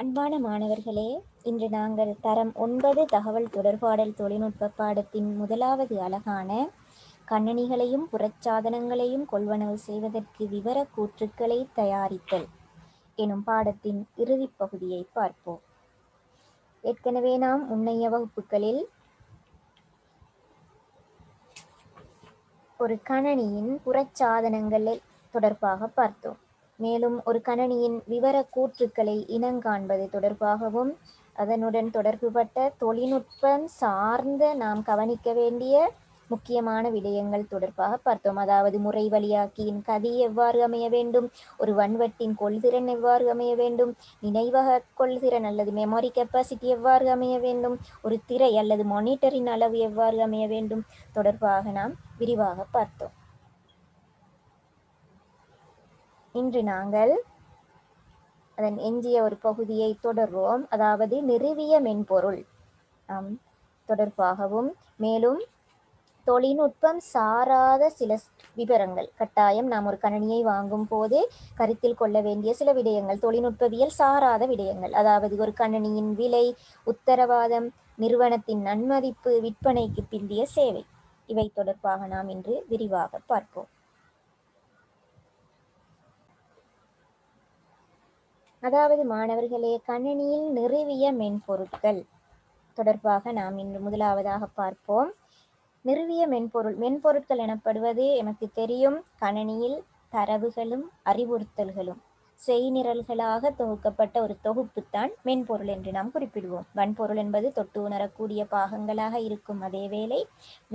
அன்பான மாணவர்களே, இன்று நாங்கள் தரம் 9 தகவல் தொடர்பாடல் தொழில்நுட்ப பாடத்தின் முதலாவது அலகான கணினிகளையும் புறச்சாதனங்களையும் கொள்வனவு செய்வதற்கு விவரக் கூற்றுக்களை தயாரித்தல் எனும் பாடத்தின் இறுதிப் பகுதியை பார்ப்போம். ஏற்கனவே நாம் முன்னைய வகுப்புகளில் ஒரு கணினியின் புறச்சாதனங்களை தொடர்பாக பார்த்தோம். மேலும் ஒரு கணினியின் விவரக் கூற்றுக்களை இனங்காண்பது தொடர்பாகவும் அதனுடன் தொடர்புபட்ட தொழில்நுட்பம் சார்ந்த நாம் கவனிக்க வேண்டிய முக்கியமான விடயங்கள் தொடர்பாக பார்த்தோம். அதாவது முறை வழியாக்கியின் கதி எவ்வாறு அமைய வேண்டும், ஒரு வன்வட்டின் கொள்திறன் எவ்வாறு அமைய வேண்டும், நினைவக கொள்திறன் அல்லது மெமரி கெப்பாசிட்டி எவ்வாறு அமைய வேண்டும், ஒரு திரை அல்லது மானிட்டரின் அளவு எவ்வாறு அமைய வேண்டும் தொடர்பாக நாம் விரிவாக பார்த்தோம். இன்று நாங்கள் அதன் எஞ்சிய ஒரு பகுதியை தொடர்வோம். அதாவது நிறுவிய மென்பொருள் தொடர்பாகவும் மேலும் தொழில்நுட்பம் சாராத சில விவரங்கள், கட்டாயம் நாம் ஒரு கணினியை வாங்கும் போது கருத்தில் கொள்ள வேண்டிய சில விடயங்கள், தொழில்நுட்பவியல் சாராத விடயங்கள். அதாவது ஒரு கணினியின் விலை, உத்தரவாதம், நிறுவனத்தின் நன்மதிப்பு, விற்பனைக்கு பிந்திய சேவை, இவை தொடர்பாக நாம் இன்று விரிவாக பார்ப்போம். அதாவது மாணவர்களே, கணினியில் நிறுவிய மென்பொருட்கள் தொடர்பாக நாம் இன்று முதலாவதாக பார்ப்போம். நிறுவிய மென்பொருட்கள் எனப்படுவது எமக்கு தெரியும், கணினியில் தரவுகளும் அறிவுறுத்தல்களும் செய்நிரல்களாக தொகுக்கப்பட்ட ஒரு தொகுப்புத்தான் மென்பொருள் என்று நாம் குறிப்பிடுவோம். வன்பொருள் என்பது தொட்டு உணரக்கூடிய பாகங்களாக இருக்கும். அதேவேளை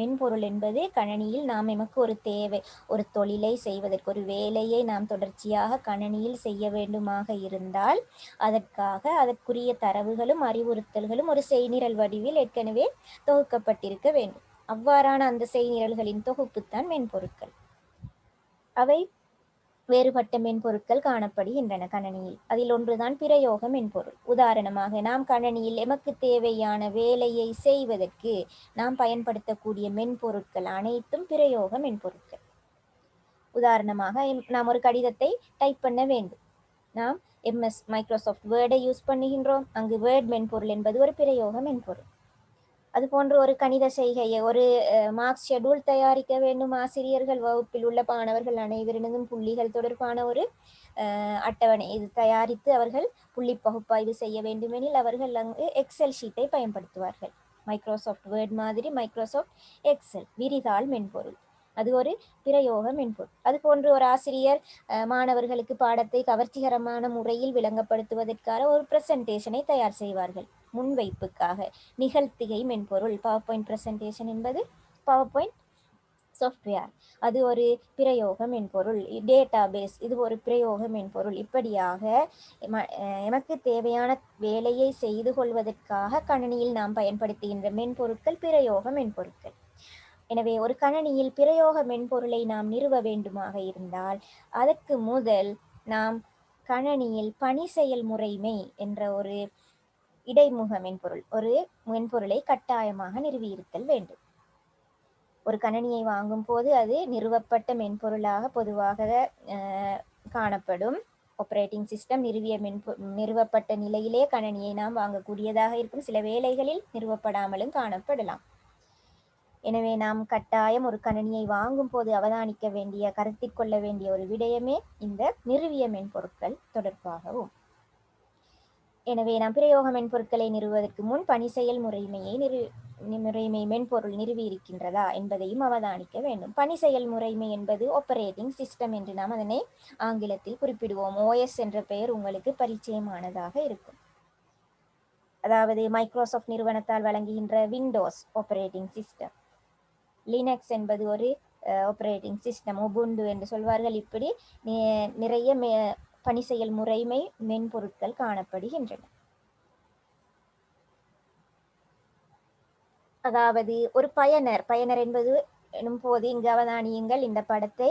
மென்பொருள் என்பது கணினியில் நாம் எமக்கு ஒரு தேவை, ஒரு தொழிலை செய்வதற்கு, ஒரு வேலையை நாம் தொடர்ச்சியாக கணினியில் செய்ய வேண்டுமாக இருந்தால் அதற்குரிய தரவுகளும் அறிவுறுத்தல்களும் ஒரு செய்நிரல் வடிவில் ஏற்கனவே தொகுக்கப்பட்டிருக்க வேண்டும். அவ்வாறான அந்த செய்நிரல்களின் தொகுப்புத்தான் மென்பொருட்கள். அவை வேறுபட்ட மென்பொருட்கள் காணப்படுகின்றன கணினியில். அதில் ஒன்றுதான் பிரயோக மென்பொருள். உதாரணமாக, நாம் கணினியில் எமக்கு தேவையான வேலையை செய்வதற்கு நாம் பயன்படுத்தக்கூடிய மென்பொருட்கள் அனைத்தும் பிரயோக மென்பொருட்கள். உதாரணமாக, நாம் ஒரு கடிதத்தை டைப் பண்ண வேண்டும். நாம் மைக்ரோசாஃப்ட் வேர்டை யூஸ் பண்ணுகின்றோம். அங்கு வேர்ட் மென்பொருள் என்பது ஒரு பிரயோக மென்பொருள். அதுபோன்று ஒரு கணித செய்கையை, ஒரு மார்க்ஸ் ஷெட்யூல் தயாரிக்க வேண்டும், ஆசிரியர்கள் வகுப்பில் உள்ள மாணவர்கள் அனைவரினதும் புள்ளிகள் தொடர்பான ஒரு அட்டவணை இது தயாரித்து அவர்கள் புள்ளி பகுப்பாய்வு செய்ய வேண்டுமெனில் அவர்கள் அங்கு எக்ஸல் ஷீட்டை பயன்படுத்துவார்கள். மைக்ரோசாஃப்ட் வேர்ட் மாதிரி மைக்ரோசாஃப்ட் எக்ஸல் விரிதாள் மென்பொருள், அது ஒரு பிரயோக மென்பொருள். அதுபோன்று ஒரு ஆசிரியர் மாணவர்களுக்கு பாடத்தை கவர்ச்சிகரமான முறையில் விளங்கப்படுத்துவதற்காக ஒரு பிரசன்டேஷனை தயார் செய்வார்கள். முன்வைப்புக்காக நிகழ்த்திகை மென்பொருள், பவர் பாயிண்ட் பிரசன்டேஷன் என்பது பவர் பாயிண்ட் சாஃப்ட்வேர், அது ஒரு பிரயோக மென்பொருள். டேட்டா பேஸ், இது ஒரு பிரயோக மென்பொருள். இப்படியாக எமக்கு தேவையான வேலையை செய்து கொள்வதற்காக கணினியில் நாம் பயன்படுத்துகின்ற மென்பொருட்கள் பிரயோக மென்பொருட்கள். எனவே ஒரு கணினியில் பிரயோக மென்பொருளை நாம் நிறுவ வேண்டுமாக இருந்தால் அதற்கு முதல் நாம் கணினியில் பணி செயல் முறைமை என்ற ஒரு இடைமுக மென்பொருள், ஒரு மென்பொருளை கட்டாயமாக நிறுவியிருத்தல் வேண்டும். ஒரு கணினியை வாங்கும் போது அது நிறுவப்பட்ட மென்பொருளாக பொதுவாக காணப்படும். ஆப்ரேட்டிங் சிஸ்டம் நிறுவப்பட்ட நிலையிலே கணினியை நாம் வாங்கக்கூடியதாக இருக்கும். சில வேளைகளில் நிறுவப்படாமலும் காணப்படலாம். எனவே நாம் கட்டாயம் ஒரு கணினியை வாங்கும் போது அவதானிக்க வேண்டிய, கருத்தில் கொள்ள வேண்டிய ஒரு விடயமே இந்த நிறுவிய மென்பொருட்கள் தொடர்பாகவும். எனவே நாம் பிரயோக மென்பொருட்களை நிறுவுவதற்கு முன் பணி செயல் முறைமை மென்பொருள் நிறுவி இருக்கின்றதா என்பதையும் அவதானிக்க வேண்டும். பணி செயல் முறைமை என்பது ஆப்பரேட்டிங் சிஸ்டம் என்று நாம் அதனை ஆங்கிலத்தில் குறிப்பிடுவோம். ஓஎஸ் என்ற பெயர் உங்களுக்கு பரிச்சயமானதாக இருக்கும். அதாவது மைக்ரோசாஃப்ட் நிறுவனத்தால் வழங்குகின்ற விண்டோஸ் ஆப்பரேட்டிங் சிஸ்டம், லினக்ஸ் என்பது ஒரு ஆப்பரேட்டிங் சிஸ்டம், உபுண்டு என்று சொல்வார்கள். இப்படி நிறைய பணி செயல் முறைமை மென்பொருட்கள் காணப்படுகின்றன. அதாவது ஒரு பயனர் என்பது எனும் போது இங்கு அவதானியுங்கள், இந்த படத்தை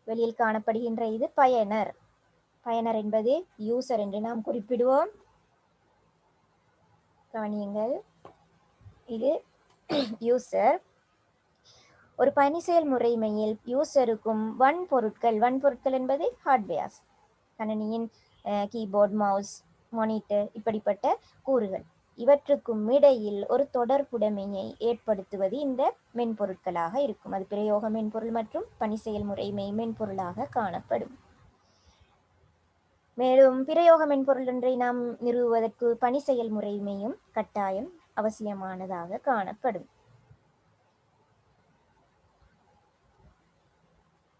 வெளியில் காணப்படுகின்ற இது பயனர். பயனர் என்பது யூசர் என்று நாம் குறிப்பிடுவோம். கவனியுங்கள், இது யூசர். ஒரு பணி செயல் முறைமையில் யூசருக்கும் வன்பொருட்கள் என்பது ஹார்ட்வேர்ஸ், கணினியின் கீபோர்ட், மவுஸ், மானிட்டர் இப்படிப்பட்ட கூறுகள். இவற்றுக்கும் இடையில் ஒரு தொடர்புடைமையை ஏற்படுத்துவது இந்த மென்பொருட்களாக இருக்கும். அது பிரயோக மென்பொருள் மற்றும் பணி செயல்முறை மென்பொருளாக காணப்படும். மேலும் பிரயோக மென்பொருள் ஒன்றை நாம் நிறுவுவதற்கு பணி செயல்முறைமையும் கட்டாயம் அவசியமானதாக காணப்படும்.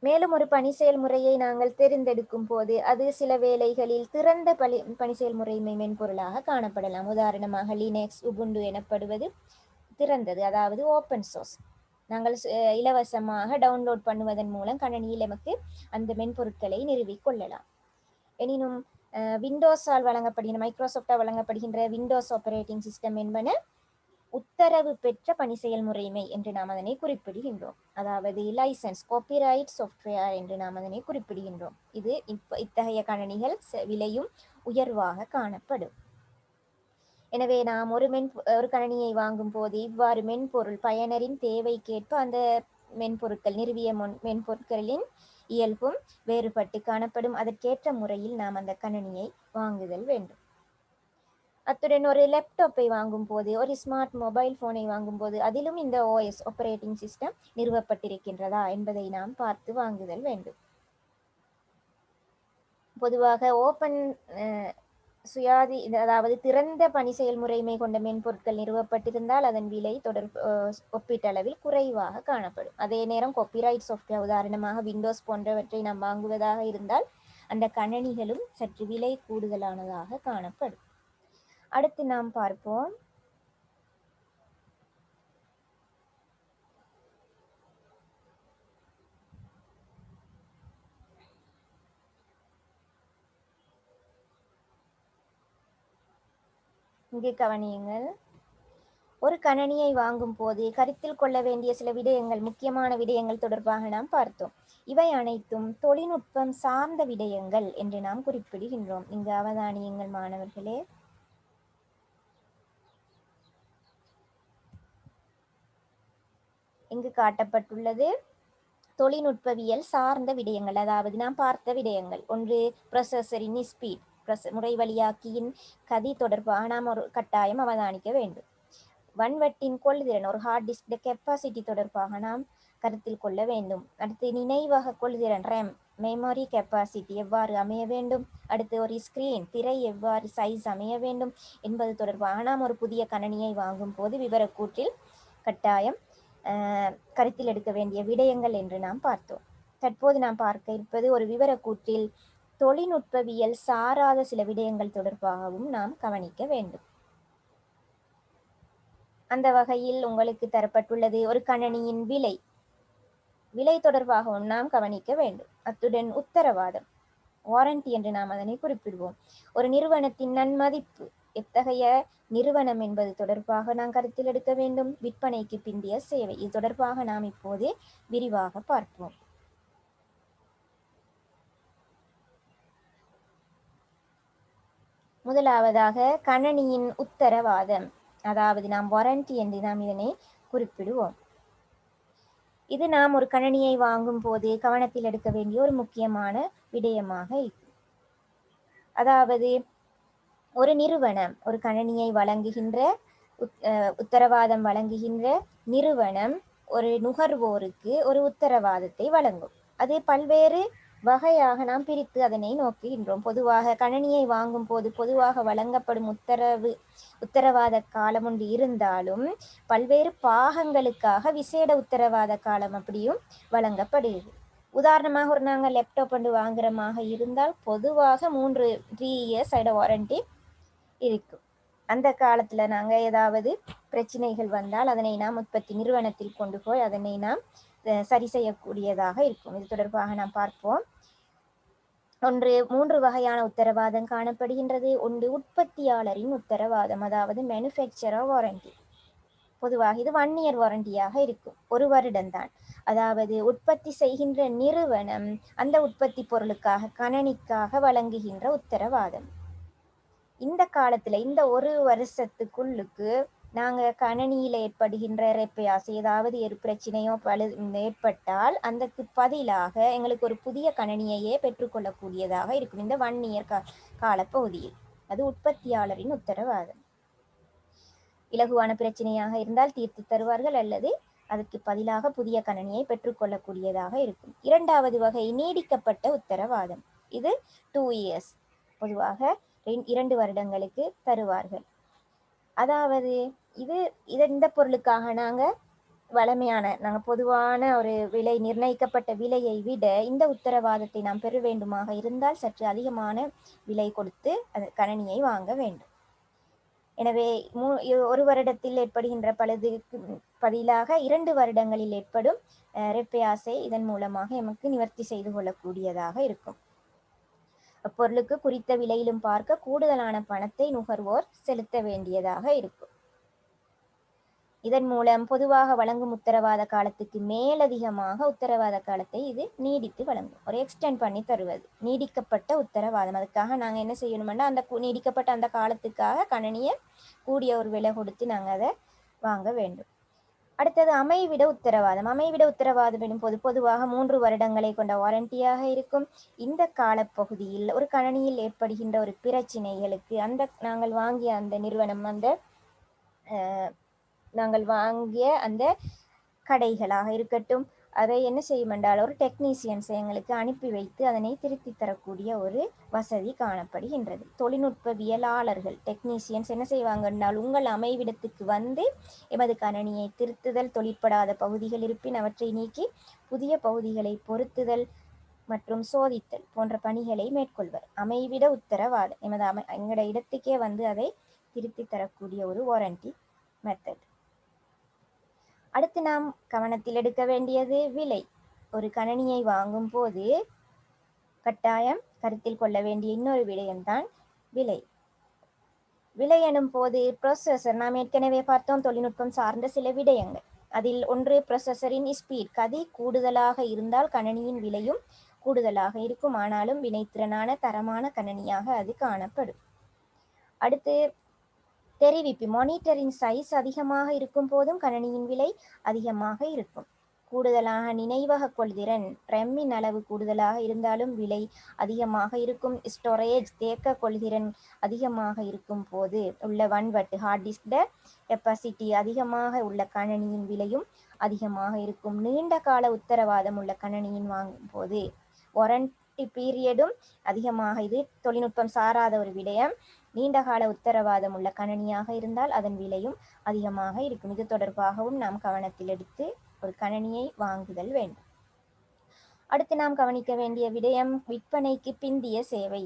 மேலும் ஒரு பணி செயல்முறையை நாங்கள் தேர்ந்தெடுக்கும் போது அது சில வேளைகளில் திறந்த பணி செயல்முறைமை மென்பொருளாக காணப்படலாம். உதாரணமாக லினக்ஸ், உபுண்டு எனப்படுவது திறந்தது, அதாவது ஓப்பன் சோர்ஸ். நாங்கள் இலவசமாக டவுன்லோட் பண்ணுவதன் மூலம் கணினியில் நமக்கு அந்த மென்பொருட்களை நிறுவிக் கொள்ளலாம். எனினும் விண்டோஸால் வழங்கப்படுகின்ற, மைக்ரோசாஃப்டால் வழங்கப்படுகின்ற விண்டோஸ் ஆப்பரேட்டிங் சிஸ்டம் என்பன உத்தரவு பெற்ற பணி செயல்முறைமை என்று நாம் அதனை குறிப்பிடுகின்றோம். அதாவது லைசன்ஸ் காப்பிரைட் சாஃப்ட்வேர் என்று நாம் அதனை குறிப்பிடுகின்றோம். இது இத்தகைய கணினிகள் விலையும் உயர்வாக காணப்படும். எனவே நாம் ஒரு கணினியை வாங்கும் போது இவ்வாறு மென்பொருள் பயனரின் தேவைக்கேற்ப அந்த மென்பொருட்கள் நிறுவிய மென்பொருட்களின் இயல்பும் வேறுபட்டு காணப்படும். அதற்கேற்ற முறையில் நாம் அந்த கணினியை வாங்குதல் வேண்டும். அத்துடன் ஒரு லேப்டாப்பை வாங்கும் போது, ஒரு ஸ்மார்ட் மொபைல் போனை வாங்கும் போது அதிலும் இந்த ஓஎஸ் ஆப்பரேட்டிங் சிஸ்டம் நிறுவப்பட்டிருக்கின்றதா என்பதை நாம் பார்த்து வாங்குதல் வேண்டும். பொதுவாக ஓப்பன் சுயாதி, அதாவது திறந்த பணி செயல்முறைமை கொண்ட மென்பொருட்கள் நிறுவப்பட்டிருந்தால் அதன் விலை ஒப்பீட்டளவில் குறைவாக காணப்படும். அதே நேரம் காப்பிரைட் சாஃப்ட்வேர், உதாரணமாக விண்டோஸ் போன்றவற்றை நாம் வாங்குவதாக இருந்தால் அந்த கணினிகளும் சற்று விலை கூடுதலானதாக காணப்படும். அடுத்து நாம் பார்ப்போம் இங்கே கவனியுங்கள். ஒரு கணினியை வாங்கும் போது கருத்தில் கொள்ள வேண்டிய சில விடயங்கள், முக்கியமான விடயங்கள் தொடர்பாக நாம் பார்த்தோம். இவை அனைத்தும் தொழில்நுட்பம் சார்ந்த விடயங்கள் என்று நாம் குறிப்பிடுகின்றோம். இங்கு அவதானியுங்கள் மாணவர்களே. இங்கு காட்டப்பட்டுள்ளது தொழில்நுட்பவியல் சார்ந்த விடயங்கள், அதாவது நாம் பார்த்த விடயங்கள். ஒன்று ப்ரொசஸரின் ஸ்பீட், முறை வழியாக்கியின் கதி தொடர்பாக நாம் ஒரு கட்டாயம் அவதானிக்க வேண்டும். வன்வட்டின் கொள்திறன், ஒரு ஹார்ட் டிஸ்க் கெப்பாசிட்டி தொடர்பாக நாம் கருத்தில் கொள்ள வேண்டும். அடுத்து நினைவக கொள்திறன் ரேம், மெமரி கெப்பாசிட்டி எவ்வாறு அமைய வேண்டும். அடுத்து ஒரு ஸ்கிரீன், திரை எவ்வாறு சைஸ் அமைய வேண்டும் என்பது தொடர்பாக நாம் ஒரு புதிய கணினியை வாங்கும் போது விவரக்கூற்றில் கட்டாயம் கருத்தில் எடுக்க வேண்டிய விடயங்கள் என்று நாம் பார்த்தோம். தற்போது நாம் பார்க்க இருப்பது ஒரு விவரக்கூற்றில் தொழில்நுட்பவியல் சாராத சில விடயங்கள் தொடர்பாகவும் நாம் கவனிக்க வேண்டும். அந்த வகையில் உங்களுக்கு தரப்பட்டுள்ளது ஒரு கணினியின் விலை தொடர்பாகவும் நாம் கவனிக்க வேண்டும். அத்துடன் உத்தரவாதம், வாரண்டி என்று நாம் அதனை குறிப்பிடுவோம். ஒரு நிறுவனத்தின் நன்மதிப்பு, எத்தகைய நிறுவனம் என்பது தொடர்பாக நாம் கருத்தில் எடுக்க வேண்டும். விற்பனைக்கு பிந்திய சேவை, இது தொடர்பாக நாம் இப்போது விரிவாக பார்ப்போம். முதலாவதாக கணினியின் உத்தரவாதம், அதாவது நாம் வாரண்டி என்று நாம் இதனை குறிப்பிடுவோம். இது நாம் ஒரு கணினியை வாங்கும் போது கவனத்தில் எடுக்க வேண்டிய ஒரு முக்கியமான விடயமாக இருக்கும். அதாவது ஒரு நிறுவனம் ஒரு கணினியை வழங்குகின்ற உத்தரவாதம் வழங்குகின்ற நிறுவனம் ஒரு நுகர்வோருக்கு ஒரு உத்தரவாதத்தை வழங்கும். அது பல்வேறு வகையாக நாம் பிரித்து அதனை நோக்குகின்றோம். பொதுவாக கணினியை வாங்கும் போது பொதுவாக வழங்கப்படும் உத்தரவாத காலம் ஒன்று இருந்தாலும் பல்வேறு பாகங்களுக்காக விசேட உத்தரவாத காலம் அப்படியும் வழங்கப்படுகிறது. உதாரணமாக நாங்கள் லேப்டாப் ஒன்று வாங்குறமாக இருந்தால் பொதுவாக 3 இயர்ஸ் வாரண்டி இருக்கும். அந்த காலத்தில் நாங்கள் ஏதாவது பிரச்சனைகள் வந்தால் அதனை நாம் உற்பத்தி நிறுவனத்தில் கொண்டு போய் அதனை நாம் சரி செய்யக்கூடியதாக இருக்கும். இது தொடர்பாக நாம் பார்ப்போம். 3 வகையான உத்தரவாதம் காணப்படுகின்றது. ஒன்று உற்பத்தியாளரின் உத்தரவாதம், அதாவது மேனுஃபேக்சரர் வாரண்டி. பொதுவாக இது 1 இயர் வாரண்டியாக இருக்கும், 1 வருடம்தான். அதாவது உற்பத்தி செய்கின்ற நிறுவனம் அந்த உற்பத்தி பொருளுக்காக கணினிக்காக வழங்குகின்ற உத்தரவாதம். இந்த காலத்துல இந்த 1 வருஷத்துக்குள்ளுக்கு நாங்கள் கணினியில் ஏற்படுகின்ற ரெப்பையாஸ், ஏதாவது ஒரு பிரச்சனையோ ஏற்பட்டால் அதற்கு பதிலாக எங்களுக்கு ஒரு புதிய கணினியையே பெற்றுக்கொள்ளக்கூடியதாக இருக்கும் இந்த 1 இயர் காலப்பகுதியில். அது உற்பத்தியாளரின் உத்தரவாதம். இலகுவான பிரச்சனையாக இருந்தால் தீர்த்து தருவார்கள், அல்லது அதற்கு பதிலாக புதிய கணனியை பெற்றுக்கொள்ளக்கூடியதாக இருக்கும். இரண்டாவது வகை நீடிக்கப்பட்ட உத்தரவாதம். இது 2 years, பொதுவாக 2 வருடங்களுக்கு தருவார்கள். அதாவது இந்த பொருளுக்காக நாங்கள் பொதுவான ஒரு விலை, நிர்ணயிக்கப்பட்ட விலையை விட இந்த உத்தரவாதத்தை நாம் பெற வேண்டுமாக இருந்தால் சற்று அதிகமான விலை கொடுத்து அந்த கணனியை வாங்க வேண்டும். எனவே 1 வருடத்தில் ஏற்படுகின்ற பழுதுக்கு பதிலாக 2 வருடங்களில் ஏற்படும் ரிப்பேர்ஸை இதன் மூலமாக எமக்கு நிவர்த்தி செய்து கொள்ளக்கூடியதாக இருக்கும். அப்பொருளுக்கு குறித்த விலையிலும் பார்க்க கூடுதலான பணத்தை நுகர்வோர் செலுத்த வேண்டியதாக இருக்கும். இதன் மூலம் பொதுவாக வழங்கும் உத்தரவாத காலத்துக்கு மேலதிகமாக உத்தரவாத காலத்தை இது நீடித்து வழங்கும். ஒரு எக்ஸ்டெண்ட் பண்ணி தருவது நீடிக்கப்பட்ட உத்தரவாதம். அதுக்காக நாங்கள் என்ன செய்யணும்னா அந்த நீடிக்கப்பட்ட அந்த காலத்துக்காக கணனியை கூடிய ஒரு விலை கொடுத்து நாங்கள் அதை வாங்க வேண்டும். அடுத்தது அமைவிட உத்தரவாதம். அமைவிட உத்தரவாதம் எனும்போது பொதுவாக 3 வருடங்களை கொண்ட வாரண்டியாக இருக்கும். இந்த காலப்பகுதியில் ஒரு கணனியில் ஏற்படுகின்ற ஒரு பிரச்சினைகளுக்கு நாங்கள் வாங்கிய அந்த நிறுவனம், நாங்கள் வாங்கிய அந்த கடைகளாக இருக்கட்டும், அதை என்ன செய்யும் என்றால் ஒரு டெக்னீசியன்ஸ் எங்களுக்கு அனுப்பி வைத்து அதனை திருத்தி தரக்கூடிய ஒரு வசதி காணப்படுகின்றது. தொழில்நுட்பவியலாளர்கள், டெக்னீசியன்ஸ் என்ன செய்வாங்க என்றால் உங்கள் அமைவிடத்துக்கு வந்து எமது கணனியை திருத்துதல், தொழிற்படாத பகுதிகள் இருப்பின் அவற்றை நீக்கி புதிய பகுதிகளை பொருத்துதல் மற்றும் சோதித்தல் போன்ற பணிகளை மேற்கொள்வர். அமைவிட உத்தரவாதம் எங்களோட இடத்துக்கே வந்து அதை திருத்தி தரக்கூடிய ஒரு வாரண்டி மெத்தட். அடுத்து நாம் கவனத்தில் எடுக்க வேண்டியது விலை. ஒரு கணனியை வாங்கும் போது கட்டாயம் கருத்தில் கொள்ள வேண்டிய இன்னொரு விடயம்தான் விலை. விலை எனும் போது ப்ரொசஸர், நாம் ஏற்கனவே பார்த்தோம் தொழில்நுட்பம் சார்ந்த சில விடயங்கள். அதில் ஒன்று ப்ரொசஸரின் ஸ்பீட். கதி கூடுதலாக இருந்தால் கணனியின் விலையும் கூடுதலாக இருக்கும். ஆனாலும் வினைத்திறனான தரமான கணனியாக அது காணப்படும். அடுத்து தெரிவிப்பு. மானிட்டரின் சைஸ் அதிகமாக இருக்கும் போதும் கணனியின் விலை அதிகமாக இருக்கும். கூடுதலாக நினைவக கொள்திறன், ரெம்மின் அளவு கூடுதலாக இருந்தாலும் விலை அதிகமாக இருக்கும். ஸ்டோரேஜ், தேக்க கொள்திறன் அதிகமாக இருக்கும் போது உள்ள வன்வட்டு, ஹார்ட் டிஸ்க் கெப்பாசிட்டி அதிகமாக உள்ள கணனியின் விலையும் அதிகமாக இருக்கும். நீண்ட கால உத்தரவாதம் உள்ள கணனியின் வாங்கும் போது வாரண்டி பீரியடும் அதிகமாக, இது தொழில்நுட்பம் சாராத ஒரு விடயம். நீண்டகால உத்தரவாதம் உள்ள கணனியாக இருந்தால் அதன் விலையும் அதிகமாக இருக்கும். இது தொடர்பாகவும் நாம் கவனத்தில் எடுத்து ஒரு கணனியை வாங்குதல் வேண்டும். அடுத்து நாம் கவனிக்க வேண்டிய விடயம் விற்பனைக்கு பிந்திய சேவை.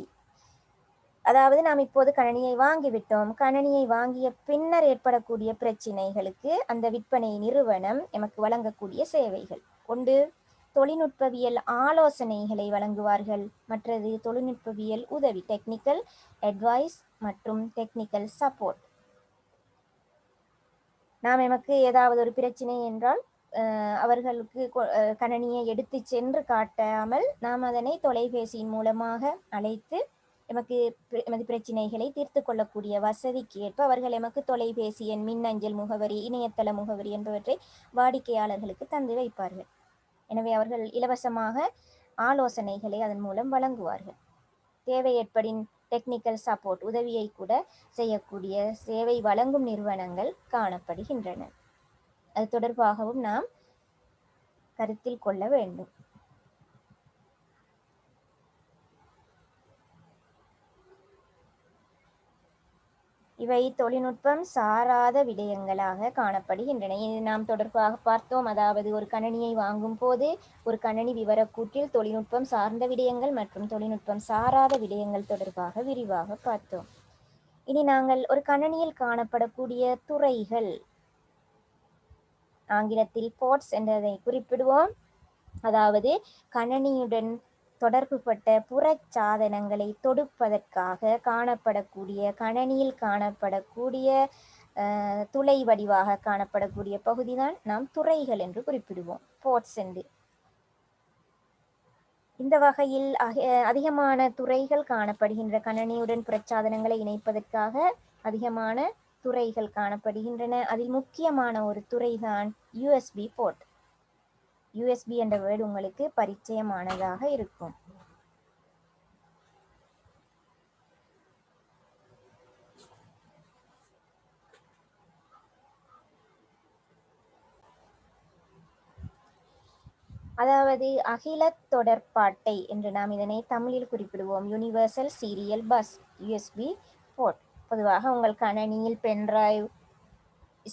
அதாவது நாம் இப்போது கணனியை வாங்கிவிட்டோம். கணனியை வாங்கிய பின்னர் ஏற்படக்கூடிய பிரச்சினைகளுக்கு அந்த விற்பனை நிறுவனம் எமக்கு வழங்கக்கூடிய சேவைகள். ஒன்று, தொழில்நுட்பவியல் ஆலோசனைகளை வழங்குவார்கள். மற்றது தொழில்நுட்பவியல் உதவி, டெக்னிக்கல் அட்வைஸ் மற்றும் டெக்னிக்கல் சப்போர்ட். நாம் எமக்கு ஏதாவது ஒரு பிரச்சனை என்றால் அவர்களுக்கு கணனியை எடுத்து சென்று காட்டாமல் நாம் அதனை தொலைபேசியின் மூலமாக அழைத்து எமது பிரச்சினைகளை தீர்த்து கொள்ளக்கூடிய வசதிக்கு ஏற்ப அவர்கள் எமக்கு தொலைபேசி எண், மின்னஞ்சல் முகவரி, இணையதள முகவரி என்பவற்றை வாடிக்கையாளர்களுக்கு தந்து வைப்பார்கள். எனவே அவர்கள் இலவசமாக ஆலோசனைகளை அதன் மூலம் வழங்குவார்கள். தேவை ஏற்படின் டெக்னிக்கல் சப்போர்ட், உதவியை கூட செய்யக்கூடிய சேவை வழங்கும் நிறுவனங்கள் காணப்படுகின்றன. அது தொடர்பாகவும் நாம் கருத்தில் கொள்ள வேண்டும். இவை தொழில்நுட்பம் சாராத விடயங்களாக காணப்படுகின்றன. இது நாம் தொடர்பாக பார்த்தோம். அதாவது ஒரு கணனியை வாங்கும் போது ஒரு கணனி விவரக்கூற்றில் தொழில்நுட்பம் சார்ந்த விடயங்கள் மற்றும் தொழில்நுட்பம் சாராத விடயங்கள் தொடர்பாக விரிவாக பார்த்தோம். இனி நாங்கள் ஒரு கணனியில் காணப்படக்கூடிய துறைகள், ஆங்கிலத்தில் போர்ட்ஸ் என்றதை குறிப்பிடுவோம். அதாவது கணனியுடன் தொடர்புபட்ட புறச்சாதனங்களை தொடுப்பதற்காக காணப்படக்கூடிய, கணனியில் காணப்படக்கூடிய துளை வடிவாக காணப்படக்கூடிய பகுதிதான் நாம் துறைகள் என்று குறிப்பிடுவோம், போர்ட்ஸ் என்று. இந்த வகையில் அதிகமான துறைகள் காணப்படுகின்ற கணனியுடன் புறச்சாதனங்களை இணைப்பதற்காக அதிகமான துறைகள் காணப்படுகின்றன. அதில் முக்கியமான ஒரு துறைதான் யூஎஸ்பி போர்ட். யூஎஸ்பி என்ற வேர்டு உங்களுக்கு பரிச்சயமானதாக இருக்கும். அதாவது அகில தொடர்பாட்டை என்று நாம் இதனை தமிழில் குறிப்பிடுவோம். Universal serial bus USB port. பொதுவாக உங்கள் கணனியில் pen drive,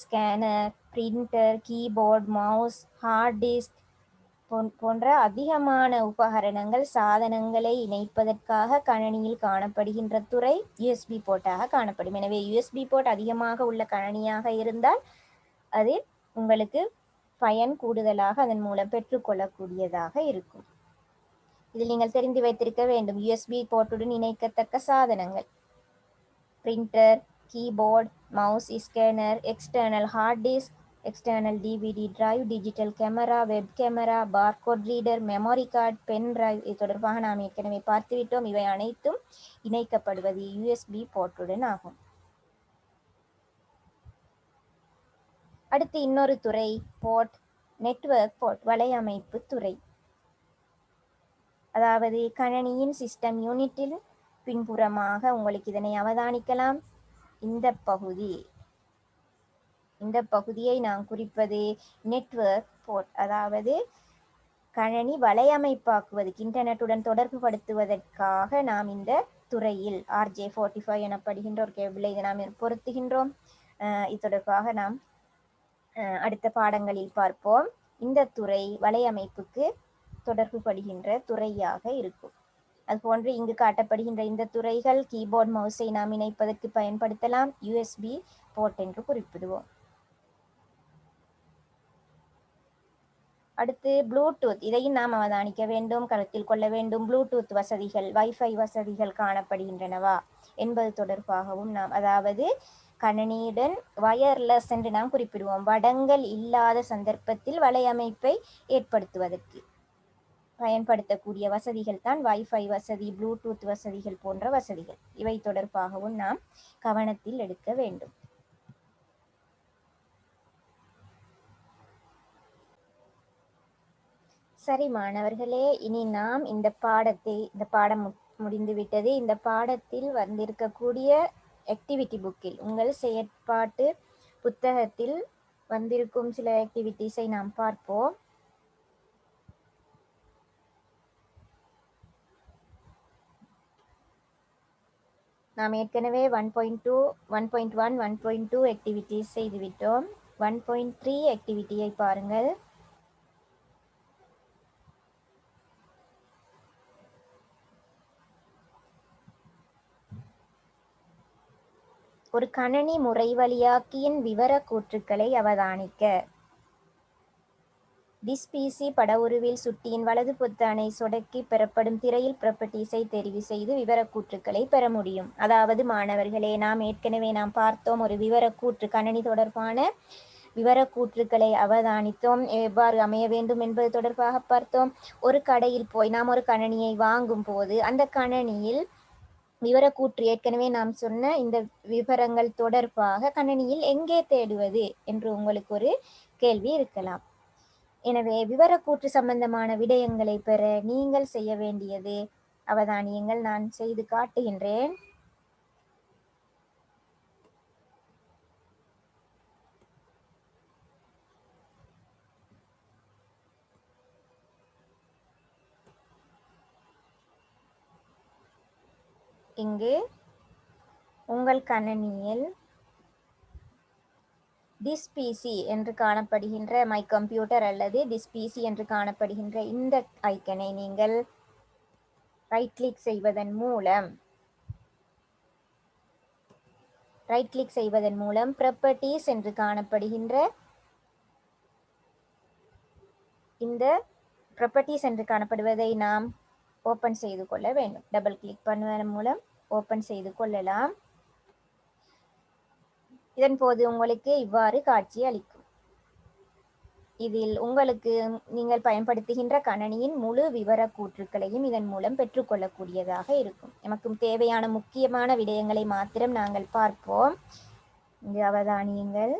scanner, printer, keyboard, mouse, hard disk போன்ற அதிகமான உபகரணங்கள் சாதனங்களை இணைப்பதற்காக கணனியில் காணப்படுகின்ற துறை யூஎஸ்பி போர்ட்டாக காணப்படும். எனவே யூஎஸ்பி போர்ட் அதிகமாக உள்ள கணனியாக இருந்தால் அது உங்களுக்கு பயன் கூடுதலாக அதன் மூலம் பெற்றுக்கொள்ளக்கூடியதாக இருக்கும். இதில் நீங்கள் தெரிந்து வைத்திருக்க வேண்டும் யூஎஸ்பி போர்ட்டுடன் இணைக்கத்தக்க சாதனங்கள்: printer, keyboard, mouse, scanner, external hard disk, external DVD drive, digital camera, web camera, barcode reader, memory card, pen drive. இது தொடர்பாக நாம் ஏற்கனவே பார்த்துவிட்டோம். இவை அனைத்தும் இணைக்கப்படுவது யூஎஸ்பி போர்ட்டுடன் ஆகும். அடுத்து இன்னொரு துறை போர்ட், நெட்வொர்க் போர்ட், வலையமைப்பு துறை. அதாவது கணனியின் சிஸ்டம் யூனிட்டில் பின்புறமாக உங்களுக்கு இதனை அவதானிக்கலாம். இந்த பகுதியை நான் குறிப்பது நெட்வொர்க் போர்ட். அதாவது கணனி வலையமைப்பாக்குவதற்கு, இன்டர்நெட்டுடன் தொடர்பு படுத்துவதற்காக நாம் இந்த துறையில் RJ45 எனப்படுகின்ற ஒரு கேபிளை இதை நாம் பொருத்துகின்றோம். இது தொடர்பாக நாம் அடுத்த பாடங்களில் பார்ப்போம். இந்த துறை வலையமைப்புக்கு தொடர்பு படுகின்ற துறையாக இருக்கும். அதுபோன்று இங்கு காட்டப்படுகின்ற இந்த துறைகள் கீபோர்ட், மவுஸை நாம் இணைப்பதற்கு பயன்படுத்தலாம். யூஎஸ்பி போர்ட் என்று குறிப்பிடுவோம். அடுத்து ப்ளூடூத். இதையும் நாம் அவதானிக்க வேண்டும், கருத்தில் கொள்ள வேண்டும். ப்ளூடூத் வசதிகள், வைஃபை வசதிகள் காணப்படுகின்றனவா என்பது தொடர்பாகவும் நாம், அதாவது கணனியுடன் வயர்லெஸ் என்று நாம் குறிப்பிடுவோம். வடங்கள் இல்லாத சந்தர்ப்பத்தில் வலையமைப்பை ஏற்படுத்துவதற்கு பயன்படுத்தக்கூடிய வசதிகள் தான் வைஃபை வசதி, ப்ளூடூத் வசதிகள் போன்ற வசதிகள். இவை தொடர்பாகவும் நாம் கவனத்தில் எடுக்க வேண்டும். சரி மாணவர்களே, இனி நாம் இந்த பாடம் முடிந்துவிட்டது. இந்த பாடத்தில் வந்திருக்கக்கூடிய ஆக்டிவிட்டி புக்கில், உங்கள் செயற்பாட்டு புத்தகத்தில் வந்திருக்கும் சில ஆக்டிவிட்டிஸை நாம் பார்ப்போம். நாம் ஏற்கனவே 1.2, 1.1, 1.2 ஆக்டிவிட்டிஸ் செய்துவிட்டோம். 1.3 ஆக்டிவிட்டியை பாருங்கள். ஒரு கணனி முறைவழியாக்கியின் விவரக்கூற்றுக்களை அவதானிக்க. திஸ் பிசி படவுருவில் சுட்டியின் வலது பொத்தானை சொடக்கி பெறப்படும் திரையில் ப்ராப்பர்ட்டிஸை தெரிவு செய்து விவரக்கூற்றுக்களை பெற முடியும். அதாவது மாணவர்களே, நாம் ஏற்கனவே பார்த்தோம், ஒரு விவரக்கூற்று, கணனி தொடர்பான விவரக்கூற்றுக்களை அவதானித்தோம். எவ்வாறு அமைய வேண்டும் என்பது தொடர்பாக பார்த்தோம். ஒரு கடையில் போய் நாம் ஒரு கணனியை வாங்கும் போது அந்த கணனியில் விவரக்கூற்று, ஏற்கனவே நாம் சொன்ன இந்த விவரங்கள் தொடர்பாக கணனியில் எங்கே தேடுவது என்று உங்களுக்கு ஒரு கேள்வி இருக்கலாம். எனவே விவரக்கூற்று சம்பந்தமான விடயங்களை பெற நீங்கள் செய்ய வேண்டியது, அவதானியங்கள், நான் செய்து காட்டுகின்றேன். இங்கு உங்கள் கணனியில் திஸ் பிசி என்று காணப்படுகின்ற மை கம்ப்யூட்டர் அல்லது திஸ் பிசி என்று காணப்படுகின்ற இந்த ஐக்கனை நீங்கள் ரைட் கிளிக் செய்வதன் மூலம் ப்ராப்பர்ட்டிஸ் என்று காணப்படுகின்ற இந்த ப்ராப்பர்ட்டிஸ் என்று காணப்படுவதை நாம் ஓப்பன் செய்து கொள்ள வேண்டும். டபுள் கிளிக் பண்ணுவதன் மூலம் ஓப்பன் செய்து கொள்ளலாம். இதன் போது உங்களுக்கு இவ்வாறு காட்சி அளிக்கும். இதில் உங்களுக்கு நீங்கள் பயன்படுத்துகின்ற கணனியின் முழு விவரக்கூற்றுக்களையும் இதன் மூலம் பெற்றுக்கொள்ளக்கூடியதாக இருக்கும். நமக்கு தேவையான முக்கியமான விடயங்களை மாத்திரம் நாங்கள் பார்ப்போம். இங்கு அவதானியுங்கள்.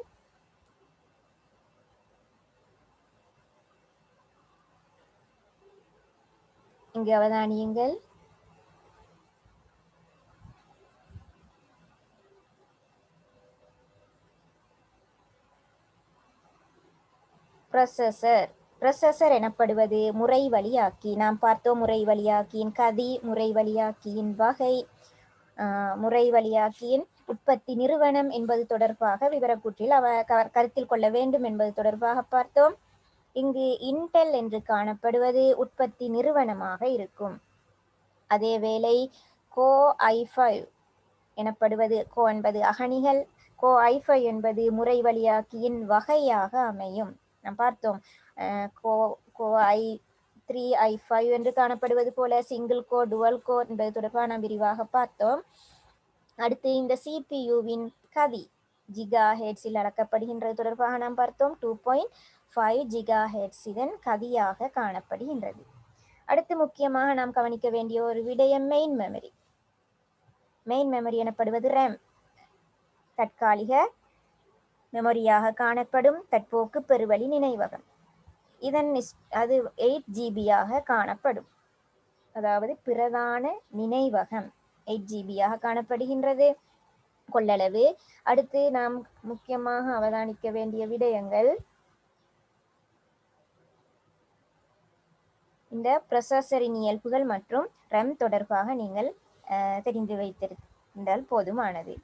ப்ரொசஸர் ப்ரொசஸர் எனப்படுவது முறை வழியாக்கி. நாம் பார்த்தோம் முறை வழியாக்கியின் கதி, முறை வழியாக்கியின் வகை, முறை வழியாக்கியின் உற்பத்தி நிறுவனம் என்பது தொடர்பாக விவரக்கூற்றில் கருத்தில் கொள்ள வேண்டும் என்பது தொடர்பாக பார்த்தோம். இங்கு இன்டெல் என்று காணப்படுவது உற்பத்தி நிறுவனமாக இருக்கும். அதேவேளை கோ i5 எனப்படுவது, கோ என்பது அகணிகள், கோ i5 என்பது முறை வழியாக்கியின் வகையாக அமையும். நாம் பார்த்தோம் கோ i3 i5 என்று காணப்படுவது போல சிங்கிள் கோ டுவல் கோ என்பது தொடர்பாக நாம் விரிவாக பார்த்தோம். அடுத்து இந்த சிபியுவின் கதி ஜிகா ஹெர்ட்ஸில் அளக்கப்படுகின்றது தொடர்பாக நாம் பார்த்தோம். 2.5 ஜிகா ஹெர்ட்ஸ் இதன் கதியாக காணப்படுகின்றது. அடுத்து முக்கியமாக நாம் கவனிக்க வேண்டிய ஒரு விடயம் மெயின் மெமரி. மெயின் மெமரி எனப்படுவது ரேம், தற்காலிக மெமரியாக காணப்படும் தற்போக்கு பெருவழி நினைவகம். அது 8 ஜிபியாக காணப்படும். அதாவது பிரதான நினைவகம் 8 ஜிபியாக காணப்படுகின்றது கொள்ளளவு. அடுத்து நாம் முக்கியமாக அவதானிக்க வேண்டிய விடயங்கள் இந்த ப்ரொசஸரின் இயல்புகள் மற்றும் RAM தொடர்பாக நீங்கள் தெரிந்து வைத்திருந்தால் போதுமானது.